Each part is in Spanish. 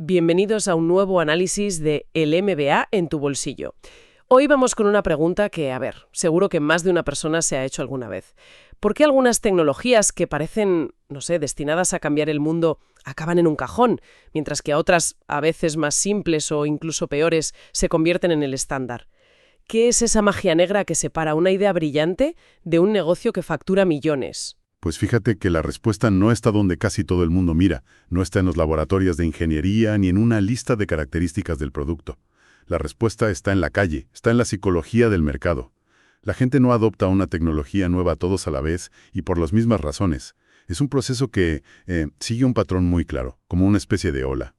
Bienvenidos a un nuevo análisis de el MBA en tu bolsillo. Hoy vamos con una pregunta que, seguro que más de una persona se ha hecho alguna vez. ¿Por qué algunas tecnologías que parecen, no sé, destinadas a cambiar el mundo acaban en un cajón, mientras que a otras, a veces más simples o incluso peores, se convierten en el estándar? ¿Qué es esa magia negra que separa una idea brillante de un negocio que factura millones? Pues fíjate que la respuesta no está donde casi todo el mundo mira, no está en los laboratorios de ingeniería ni en una lista de características del producto. La respuesta está en la calle, está en la psicología del mercado. La gente no adopta una tecnología nueva todos a la vez y por las mismas razones. Es un proceso que sigue un patrón muy claro, como una especie de ola.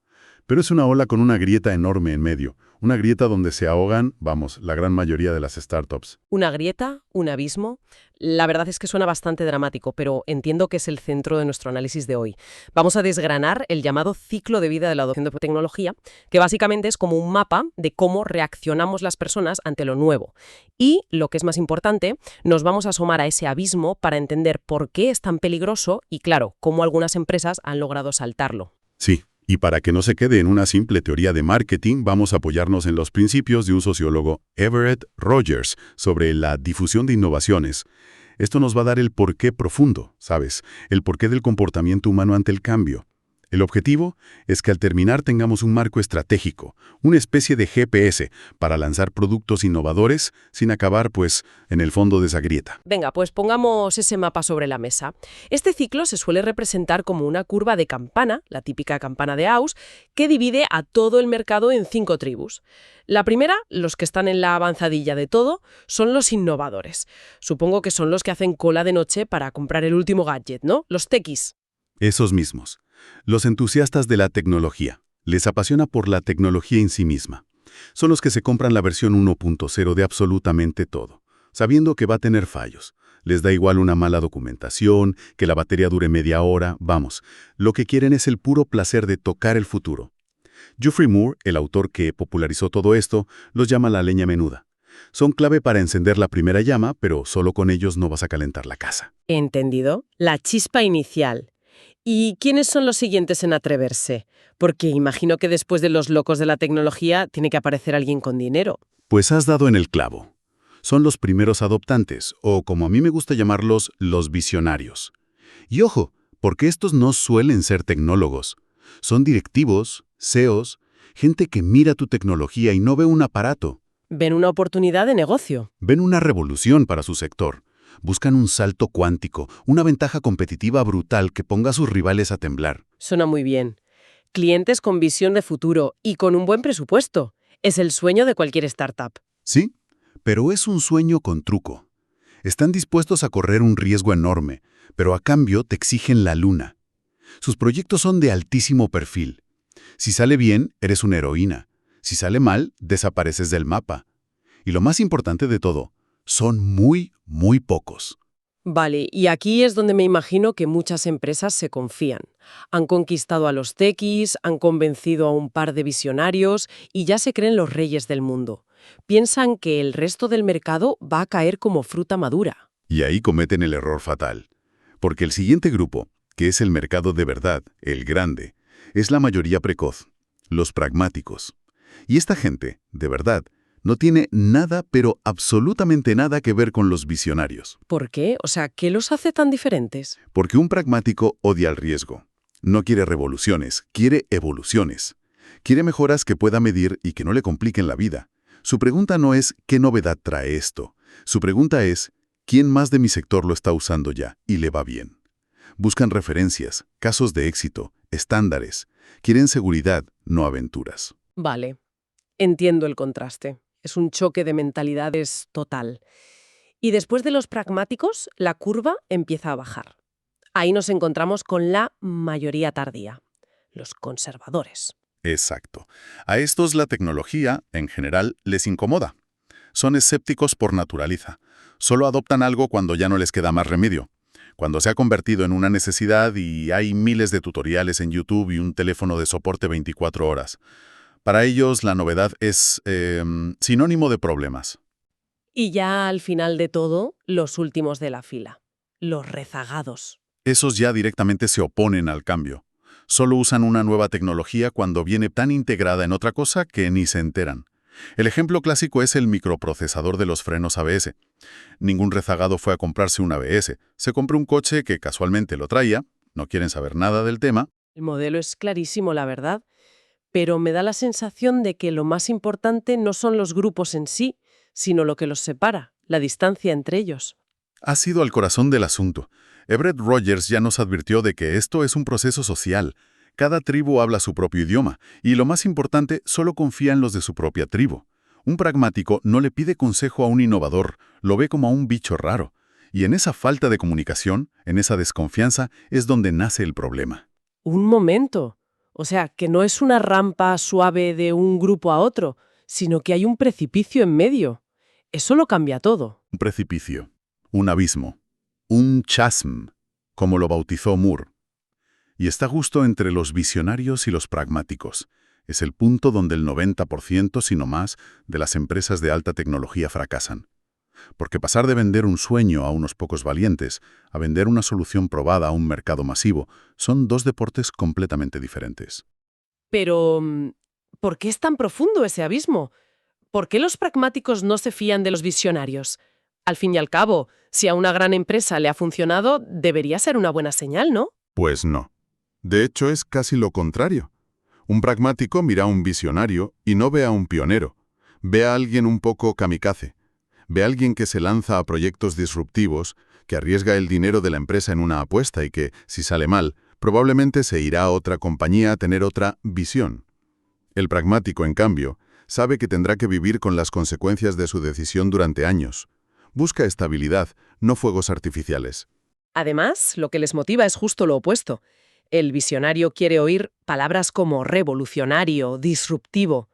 Pero es una ola con una grieta enorme en medio, una grieta donde se ahogan, la gran mayoría de las startups. ¿Una grieta? ¿Un abismo? La verdad es que suena bastante dramático, pero entiendo que es el centro de nuestro análisis de hoy. Vamos a desgranar el llamado ciclo de vida de la adopción de tecnología, que básicamente es como un mapa de cómo reaccionamos las personas ante lo nuevo. Y, lo que es más importante, nos vamos a asomar a ese abismo para entender por qué es tan peligroso y, claro, cómo algunas empresas han logrado saltarlo. Sí. Y para que no se quede en una simple teoría de marketing, vamos a apoyarnos en los principios de un sociólogo, Everett Rogers, sobre la difusión de innovaciones. Esto nos va a dar el porqué profundo, ¿sabes? El porqué del comportamiento humano ante el cambio. El objetivo es que al terminar tengamos un marco estratégico, una especie de GPS para lanzar productos innovadores sin acabar, en el fondo de esa grieta. Venga, pues pongamos ese mapa sobre la mesa. Este ciclo se suele representar como una curva de campana, la típica campana de Gauss, que divide a todo el mercado en 5 tribus. La primera, los que están en la avanzadilla de todo, son los innovadores. Supongo que son los que hacen cola de noche para comprar el último gadget, ¿no? Los techies. Esos mismos. Los entusiastas de la tecnología. Les apasiona por la tecnología en sí misma. Son los que se compran la versión 1.0 de absolutamente todo, sabiendo que va a tener fallos. Les da igual una mala documentación, que la batería dure media hora, lo que quieren es el puro placer de tocar el futuro. Geoffrey Moore, el autor que popularizó todo esto, los llama la leña menuda. Son clave para encender la primera llama, pero solo con ellos no vas a calentar la casa. ¿Entendido? La chispa inicial. ¿Y quiénes son los siguientes en atreverse? Porque imagino que después de los locos de la tecnología tiene que aparecer alguien con dinero. Pues has dado en el clavo. Son los primeros adoptantes, o como a mí me gusta llamarlos, los visionarios. Y ojo, porque estos no suelen ser tecnólogos. Son directivos, CEOs, gente que mira tu tecnología y no ve un aparato. Ven una oportunidad de negocio. Ven una revolución para su sector. Buscan un salto cuántico, una ventaja competitiva brutal que ponga a sus rivales a temblar. Suena muy bien. Clientes con visión de futuro y con un buen presupuesto. Es el sueño de cualquier startup. Sí, pero es un sueño con truco. Están dispuestos a correr un riesgo enorme, pero a cambio te exigen la luna. Sus proyectos son de altísimo perfil. Si sale bien, eres una heroína. Si sale mal, desapareces del mapa. Y lo más importante de todo, son muy pocos. Vale, y aquí es donde me imagino que muchas empresas se confían. Han conquistado a los techies, han convencido a un par de visionarios y ya se creen los reyes del mundo. Piensan que el resto del mercado va a caer como fruta madura. Y ahí cometen el error fatal. Porque el siguiente grupo, que es el mercado de verdad, el grande, es la mayoría precoz, los pragmáticos. Y esta gente, de verdad, no tiene nada, pero absolutamente nada que ver con los visionarios. ¿Por qué? O sea, ¿qué los hace tan diferentes? Porque un pragmático odia el riesgo. No quiere revoluciones, quiere evoluciones. Quiere mejoras que pueda medir y que no le compliquen la vida. Su pregunta no es ¿qué novedad trae esto? Su pregunta es ¿quién más de mi sector lo está usando ya y le va bien? Buscan referencias, casos de éxito, estándares. Quieren seguridad, no aventuras. Vale, entiendo el contraste. Es un choque de mentalidades total. Y después de los pragmáticos, la curva empieza a bajar. Ahí nos encontramos con la mayoría tardía, los conservadores. Exacto. A estos la tecnología, en general, les incomoda. Son escépticos por naturaleza. Solo adoptan algo cuando ya no les queda más remedio. Cuando se ha convertido en una necesidad y hay miles de tutoriales en YouTube y un teléfono de soporte 24 horas. Para ellos la novedad es sinónimo de problemas. Y ya al final de todo, los últimos de la fila, los rezagados. Esos ya directamente se oponen al cambio. Solo usan una nueva tecnología cuando viene tan integrada en otra cosa que ni se enteran. El ejemplo clásico es el microprocesador de los frenos ABS. Ningún rezagado fue a comprarse un ABS. Se compró un coche que casualmente lo traía, no quieren saber nada del tema. El modelo es clarísimo, la verdad, pero me da la sensación de que lo más importante no son los grupos en sí, sino lo que los separa, la distancia entre ellos. Ha sido al corazón del asunto. Everett Rogers ya nos advirtió de que esto es un proceso social. Cada tribu habla su propio idioma, y lo más importante, solo confía en los de su propia tribu. Un pragmático no le pide consejo a un innovador, lo ve como a un bicho raro. Y en esa falta de comunicación, en esa desconfianza, es donde nace el problema. Un momento. O sea, que no es una rampa suave de un grupo a otro, sino que hay un precipicio en medio. Eso lo cambia todo. Un precipicio, un abismo, un chasm, como lo bautizó Moore. Y está justo entre los visionarios y los pragmáticos. Es el punto donde el 90%, si no más, de las empresas de alta tecnología fracasan. Porque pasar de vender un sueño a unos pocos valientes a vender una solución probada a un mercado masivo son dos deportes completamente diferentes. Pero, ¿por qué es tan profundo ese abismo? ¿Por qué los pragmáticos no se fían de los visionarios? Al fin y al cabo, si a una gran empresa le ha funcionado, debería ser una buena señal, ¿no? Pues no. De hecho, es casi lo contrario. Un pragmático mira a un visionario y no ve a un pionero. Ve a alguien un poco kamikaze. Ve a alguien que se lanza a proyectos disruptivos, que arriesga el dinero de la empresa en una apuesta y que, si sale mal, probablemente se irá a otra compañía a tener otra visión. El pragmático, en cambio, sabe que tendrá que vivir con las consecuencias de su decisión durante años. Busca estabilidad, no fuegos artificiales. Además, lo que les motiva es justo lo opuesto. El visionario quiere oír palabras como revolucionario, disruptivo.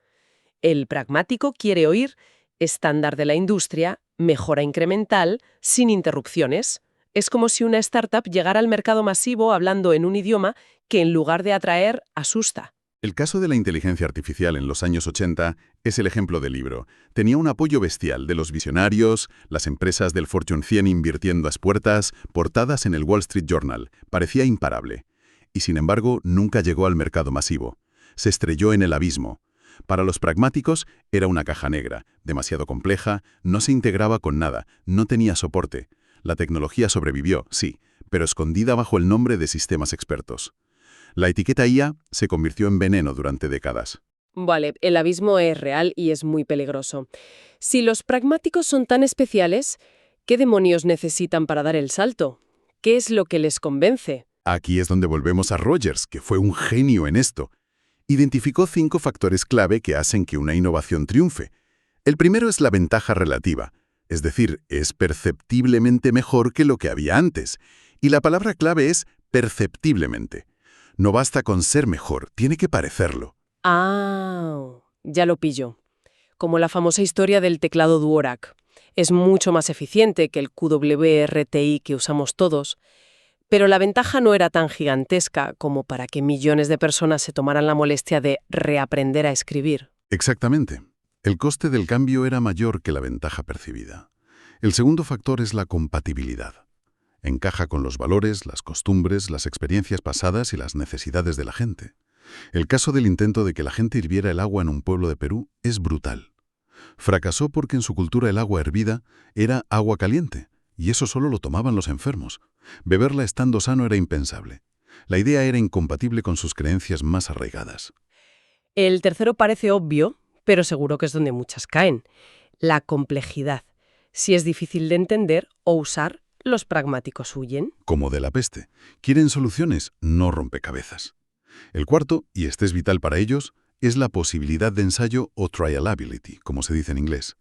El pragmático quiere oír estándar de la industria, mejora incremental, sin interrupciones. Es como si una startup llegara al mercado masivo hablando en un idioma que en lugar de atraer, asusta. El caso de la inteligencia artificial en los años 80 es el ejemplo del libro. Tenía un apoyo bestial de los visionarios, las empresas del Fortune 100 invirtiendo a espuertas, portadas en el Wall Street Journal. Parecía imparable. Y sin embargo, nunca llegó al mercado masivo. Se estrelló en el abismo. Para los pragmáticos era una caja negra, demasiado compleja, no se integraba con nada, no tenía soporte. La tecnología sobrevivió, sí, pero escondida bajo el nombre de sistemas expertos. La etiqueta IA se convirtió en veneno durante décadas. Vale, el abismo es real y es muy peligroso. Si los pragmáticos son tan especiales, ¿qué demonios necesitan para dar el salto? ¿Qué es lo que les convence? Aquí es donde volvemos a Rogers, que fue un genio en esto. Identificó 5 factores clave que hacen que una innovación triunfe. El primero es la ventaja relativa, es decir, es perceptiblemente mejor que lo que había antes. Y la palabra clave es perceptiblemente. No basta con ser mejor, tiene que parecerlo. Ah, ya lo pillo. Como la famosa historia del teclado Dvorak. Es mucho más eficiente que el QWERTY que usamos todos, pero la ventaja no era tan gigantesca como para que millones de personas se tomaran la molestia de reaprender a escribir. Exactamente. El coste del cambio era mayor que la ventaja percibida. El segundo factor es la compatibilidad. Encaja con los valores, las costumbres, las experiencias pasadas y las necesidades de la gente. El caso del intento de que la gente hirviera el agua en un pueblo de Perú es brutal. Fracasó porque en su cultura el agua hervida era agua caliente, y eso solo lo tomaban los enfermos. Beberla estando sano era impensable. La idea era incompatible con sus creencias más arraigadas. El tercero parece obvio, pero seguro que es donde muchas caen. La complejidad. Si es difícil de entender o usar, los pragmáticos huyen. Como de la peste. Quieren soluciones, no rompecabezas. El cuarto, y este es vital para ellos, es la posibilidad de ensayo o trialability, como se dice en inglés.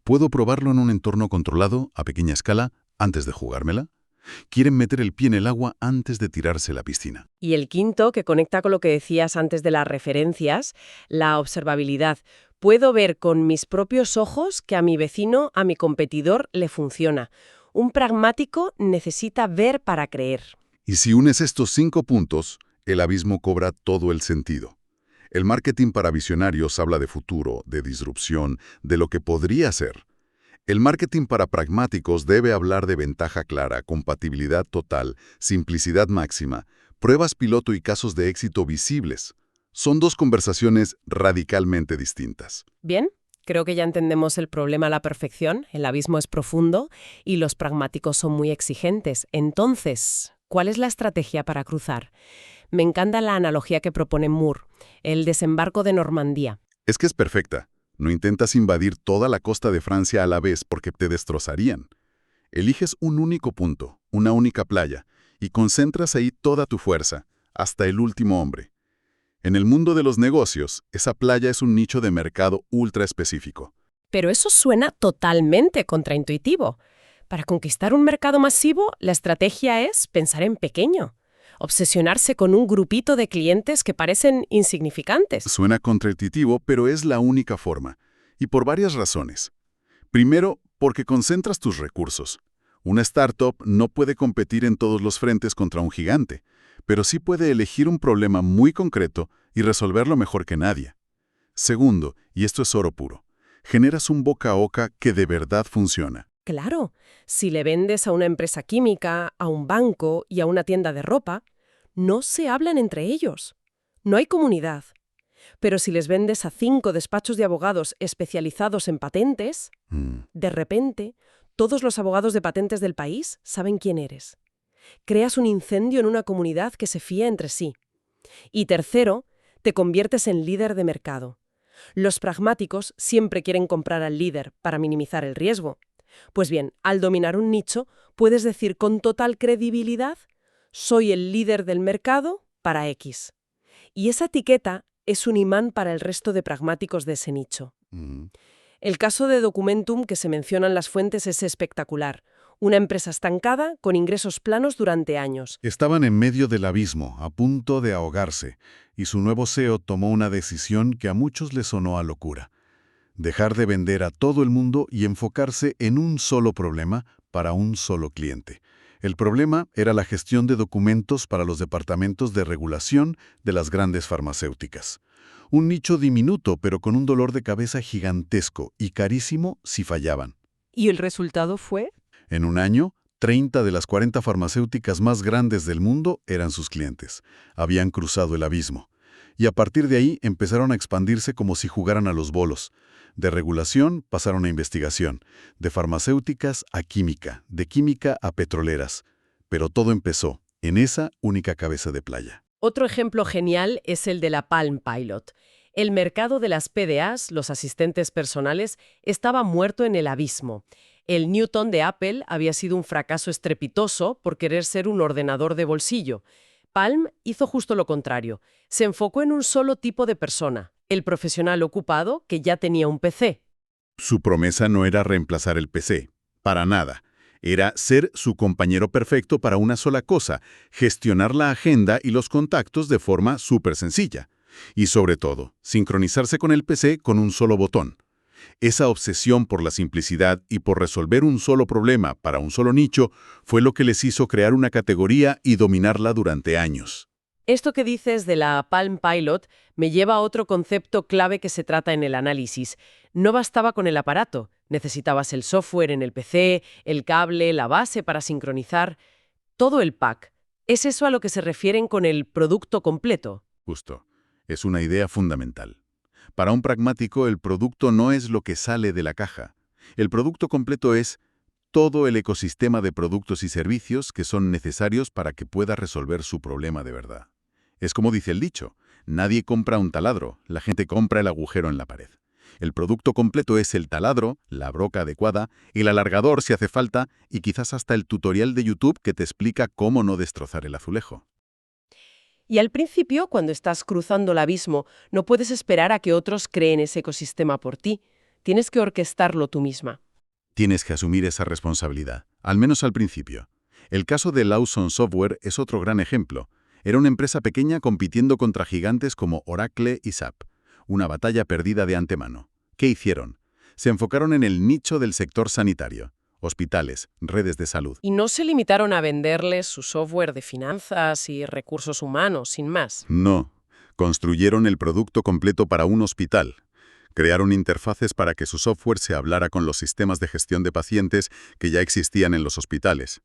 ¿Puedo probarlo en un entorno controlado, a pequeña escala, antes de jugármela? Quieren meter el pie en el agua antes de tirarse a la piscina. Y el quinto, que conecta con lo que decías antes de las referencias, la observabilidad. Puedo ver con mis propios ojos que a mi vecino, a mi competidor, le funciona. Un pragmático necesita ver para creer. Y si unes estos 5 puntos, el abismo cobra todo el sentido. El marketing para visionarios habla de futuro, de disrupción, de lo que podría ser. El marketing para pragmáticos debe hablar de ventaja clara, compatibilidad total, simplicidad máxima, Pruebas piloto y casos de éxito visibles. Son dos conversaciones radicalmente distintas. Bien, creo que ya entendemos el problema a la perfección. El abismo es profundo y los pragmáticos son muy exigentes. Entonces, ¿cuál es la estrategia para cruzar? Me encanta la analogía que propone Moore, el desembarco de Normandía. Es que es perfecta. No intentas invadir toda la costa de Francia a la vez porque te destrozarían. Eliges un único punto, una única playa, y concentras ahí toda tu fuerza, hasta el último hombre. En el mundo de los negocios, esa playa es un nicho de mercado ultra específico. Pero eso suena totalmente contraintuitivo. Para conquistar un mercado masivo, la estrategia es pensar en pequeño. Obsesionarse con un grupito de clientes que parecen insignificantes. Suena contraintuitivo, pero es la única forma, y por varias razones. Primero, porque concentras tus recursos. Una startup no puede competir en todos los frentes contra un gigante, pero sí puede elegir un problema muy concreto y resolverlo mejor que nadie. Segundo, y esto es oro puro, generas un boca a boca que de verdad funciona. Claro, si le vendes a una empresa química, a un banco y a una tienda de ropa, no se hablan entre ellos. No hay comunidad. Pero si les vendes a 5 despachos de abogados especializados en patentes, de repente, todos los abogados de patentes del país saben quién eres. Creas un incendio en una comunidad que se fía entre sí. Y tercero, te conviertes en líder de mercado. Los pragmáticos siempre quieren comprar al líder para minimizar el riesgo. Pues bien, al dominar un nicho, puedes decir con total credibilidad, soy el líder del mercado para X. Y esa etiqueta es un imán para el resto de pragmáticos de ese nicho. El caso de Documentum que se menciona en las fuentes es espectacular. Una empresa estancada con ingresos planos durante años. Estaban en medio del abismo, a punto de ahogarse, y su nuevo CEO tomó una decisión que a muchos les sonó a locura. Dejar de vender a todo el mundo y enfocarse en un solo problema para un solo cliente. El problema era la gestión de documentos para los departamentos de regulación de las grandes farmacéuticas. Un nicho diminuto, pero con un dolor de cabeza gigantesco y carísimo si fallaban. ¿Y el resultado fue? En un año, 30 de las 40 farmacéuticas más grandes del mundo eran sus clientes. Habían cruzado el abismo. Y a partir de ahí empezaron a expandirse como si jugaran a los bolos. De regulación pasaron a investigación, de farmacéuticas a química, de química a petroleras. Pero todo empezó en esa única cabeza de playa. Otro ejemplo genial es el de la Palm Pilot. El mercado de las PDAs, los asistentes personales, estaba muerto en el abismo. El Newton de Apple había sido un fracaso estrepitoso por querer ser un ordenador de bolsillo. Palm hizo justo lo contrario. Se enfocó en un solo tipo de persona, el profesional ocupado que ya tenía un PC. Su promesa no era reemplazar el PC, para nada. Era ser su compañero perfecto para una sola cosa, gestionar la agenda y los contactos de forma súper sencilla. Y sobre todo, sincronizarse con el PC con un solo botón. Esa obsesión por la simplicidad y por resolver un solo problema para un solo nicho fue lo que les hizo crear una categoría y dominarla durante años. Esto que dices de la Palm Pilot me lleva a otro concepto clave que se trata en el análisis. No bastaba con el aparato, necesitabas el software en el PC, el cable, la base para sincronizar, todo el pack. ¿Es eso a lo que se refieren con el producto completo? Justo. Es una idea fundamental. Para un pragmático, el producto no es lo que sale de la caja. El producto completo es todo el ecosistema de productos y servicios que son necesarios para que pueda resolver su problema de verdad. Es como dice el dicho, nadie compra un taladro, la gente compra el agujero en la pared. El producto completo es el taladro, la broca adecuada, el alargador si hace falta y quizás hasta el tutorial de YouTube que te explica cómo no destrozar el azulejo. Y al principio, cuando estás cruzando el abismo, no puedes esperar a que otros creen ese ecosistema por ti. Tienes que orquestarlo tú misma. Tienes que asumir esa responsabilidad, al menos al principio. El caso de Lawson Software es otro gran ejemplo. Era una empresa pequeña compitiendo contra gigantes como Oracle y SAP. Una batalla perdida de antemano. ¿Qué hicieron? Se enfocaron en el nicho del sector sanitario. Hospitales, redes de salud. Y no se limitaron a venderles su software de finanzas y recursos humanos, sin más. No. Construyeron el producto completo para un hospital. Crearon interfaces para que su software se hablara con los sistemas de gestión de pacientes que ya existían en los hospitales.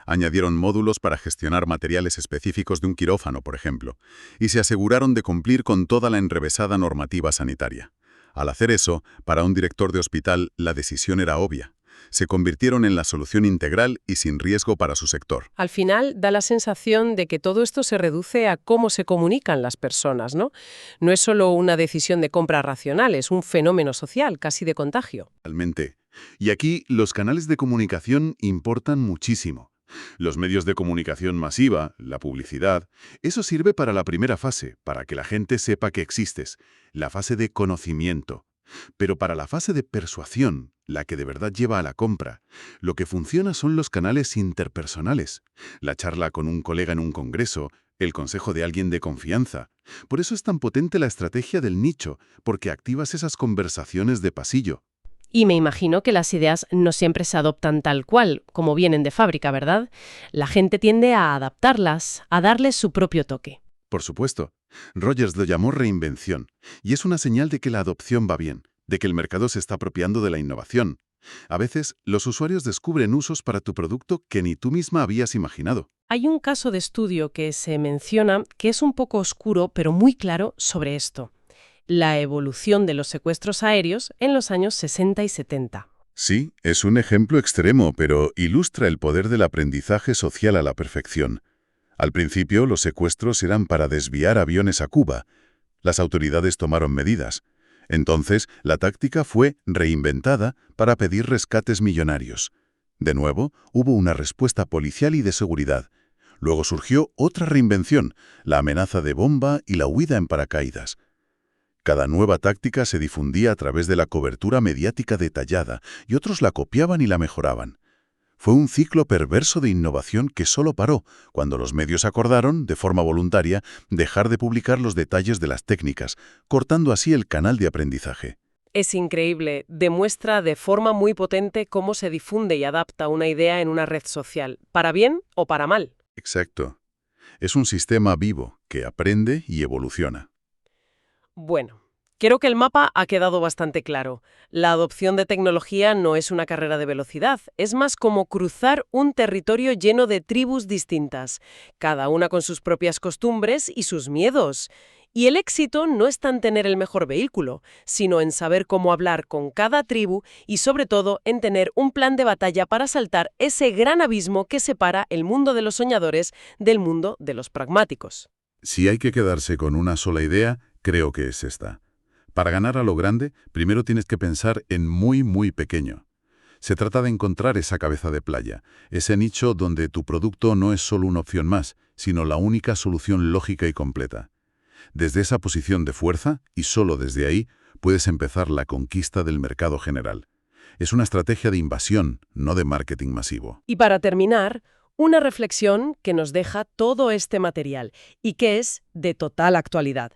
Añadieron módulos para gestionar materiales específicos de un quirófano, por ejemplo, y se aseguraron de cumplir con toda la enrevesada normativa sanitaria. Al hacer eso, para un director de hospital, la decisión era obvia. Se convirtieron en la solución integral y sin riesgo para su sector. Al final da la sensación de que todo esto se reduce a cómo se comunican las personas, ¿no? No es solo una decisión de compra racional, es un fenómeno social, casi de contagio. Realmente. Y aquí los canales de comunicación importan muchísimo. Los medios de comunicación masiva, la publicidad, eso sirve para la primera fase, para que la gente sepa que existes, la fase de conocimiento. Pero para la fase de persuasión, la que de verdad lleva a la compra, lo que funciona son los canales interpersonales. La charla con un colega en un congreso, el consejo de alguien de confianza. Por eso es tan potente la estrategia del nicho, porque activas esas conversaciones de pasillo. Y me imagino que las ideas no siempre se adoptan tal cual, como vienen de fábrica, ¿verdad? La gente tiende a adaptarlas, a darles su propio toque. Por supuesto. Rogers lo llamó reinvención, y es una señal de que la adopción va bien, de que el mercado se está apropiando de la innovación. A veces, los usuarios descubren usos para tu producto que ni tú misma habías imaginado. Hay un caso de estudio que se menciona que es un poco oscuro, pero muy claro sobre esto. La evolución de los secuestros aéreos en los años 60 y 70. Sí, es un ejemplo extremo, pero ilustra el poder del aprendizaje social a la perfección. Al principio, los secuestros eran para desviar aviones a Cuba. Las autoridades tomaron medidas. Entonces, la táctica fue reinventada para pedir rescates millonarios. De nuevo, hubo una respuesta policial y de seguridad. Luego surgió otra reinvención, la amenaza de bomba y la huida en paracaídas. Cada nueva táctica se difundía a través de la cobertura mediática detallada, y otros la copiaban y la mejoraban. Fue un ciclo perverso de innovación que solo paró cuando los medios acordaron, de forma voluntaria, dejar de publicar los detalles de las técnicas, cortando así el canal de aprendizaje. Es increíble, demuestra de forma muy potente cómo se difunde y adapta una idea en una red social, para bien o para mal. Exacto. Es un sistema vivo que aprende y evoluciona. Bueno, creo que el mapa ha quedado bastante claro. La adopción de tecnología no es una carrera de velocidad, es más como cruzar un territorio lleno de tribus distintas, cada una con sus propias costumbres y sus miedos. Y el éxito no está en tener el mejor vehículo, sino en saber cómo hablar con cada tribu y sobre todo en tener un plan de batalla para saltar ese gran abismo que separa el mundo de los soñadores del mundo de los pragmáticos. Si hay que quedarse con una sola idea, creo que es esta. Para ganar a lo grande, primero tienes que pensar en muy, muy pequeño. Se trata de encontrar esa cabeza de playa, ese nicho donde tu producto no es solo una opción más, sino la única solución lógica y completa. Desde esa posición de fuerza, y solo desde ahí, puedes empezar la conquista del mercado general. Es una estrategia de invasión, no de marketing masivo. Y para terminar, una reflexión que nos deja todo este material y que es de total actualidad.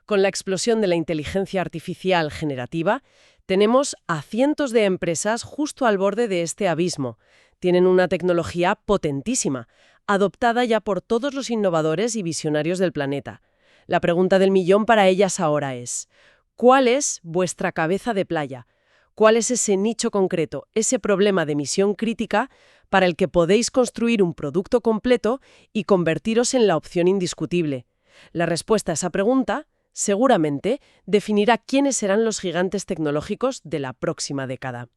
Con la explosión de la inteligencia artificial generativa, tenemos a cientos de empresas justo al borde de este abismo. Tienen una tecnología potentísima, adoptada ya por todos los innovadores y visionarios del planeta. La pregunta del millón para ellas ahora es, ¿cuál es vuestra cabeza de playa? ¿Cuál es ese nicho concreto, ese problema de misión crítica para el que podéis construir un producto completo y convertiros en la opción indiscutible? La respuesta a esa pregunta seguramente definirá quiénes serán los gigantes tecnológicos de la próxima década.